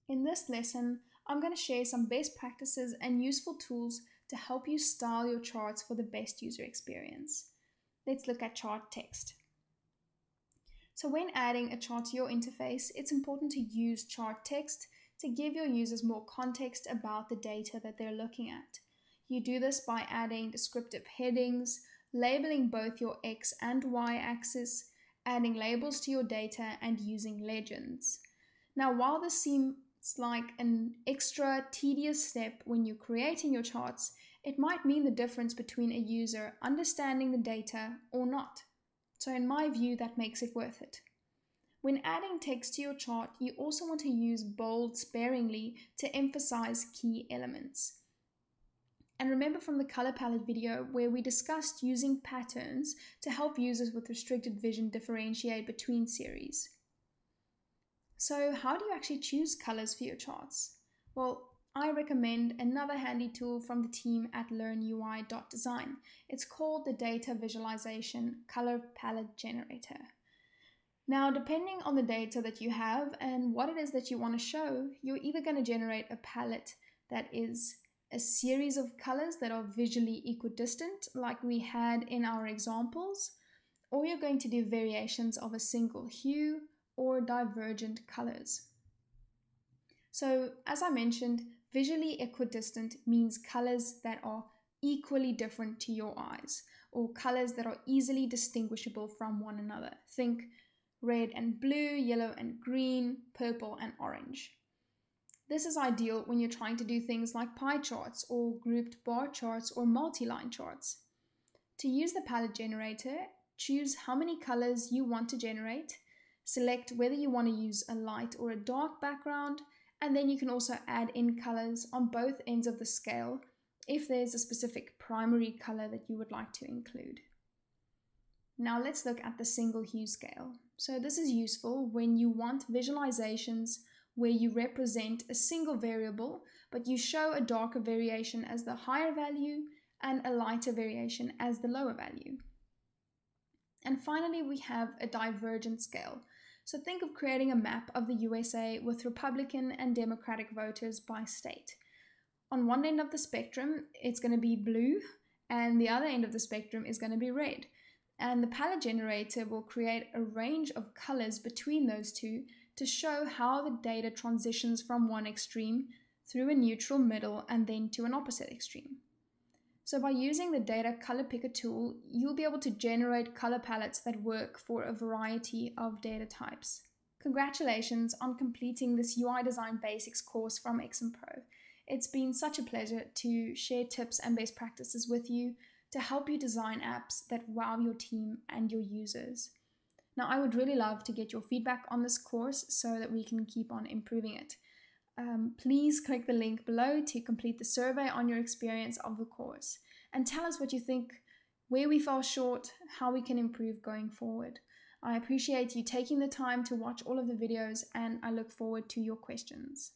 In this lesson, I'm going to share some best practices and useful tools to help you style your charts for the best user experience. Let's look at chart text. So when adding a chart to your interface, it's important to use chart text to give your users more context about the data that they're looking at. You do this by adding descriptive headings, labeling both your X and Y axis, adding labels to your data, and using legends. Now, while this seems like an extra tedious step when you're creating your charts, it might mean the difference between a user understanding the data or not. So in my view, that makes it worth it. When adding text to your chart, you also want to use bold sparingly to emphasize key elements. And remember from the color palette video where we discussed using patterns to help users with restricted vision differentiate between series. So how do you actually choose colors for your charts? Well, I recommend another handy tool from the team at learnui.design. It's called the Data Visualization Color Palette Generator. Now, depending on the data that you have and what it is that you want to show, you're either going to generate a palette that is a series of colors that are visually equidistant, like we had in our examples, or you're going to do variations of a single hue or divergent colors. So, as I mentioned, visually equidistant means colors that are equally different to your eyes, or colors that are easily distinguishable from one another. Think red and blue, yellow and green, purple and orange. This is ideal when you're trying to do things like pie charts or grouped bar charts or multi-line charts. To use the palette generator, choose how many colors you want to generate, select whether you want to use a light or a dark background, and then you can also add in colors on both ends of the scale if there's a specific primary color that you would like to include. Now let's look at the single hue scale. So this is useful when you want visualizations where you represent a single variable, but you show a darker variation as the higher value and a lighter variation as the lower value. And finally, we have a divergent scale. So think of creating a map of the USA with Republican and Democratic voters by state. On one end of the spectrum, it's going to be blue, and the other end of the spectrum is going to be red. And the palette generator will create a range of colors between those two to show how the data transitions from one extreme through a neutral middle and then to an opposite extreme. So by using the data color picker tool, you'll be able to generate color palettes that work for a variety of data types. Congratulations on completing this UI Design Basics course from XMPRO. It's been such a pleasure to share tips and best practices with you to help you design apps that wow your team and your users. Now, I would really love to get your feedback on this course so that we can keep on improving it. Please click the link below to complete the survey on your experience of the course and tell us what you think, where we fell short, how we can improve going forward. I appreciate you taking the time to watch all of the videos and I look forward to your questions.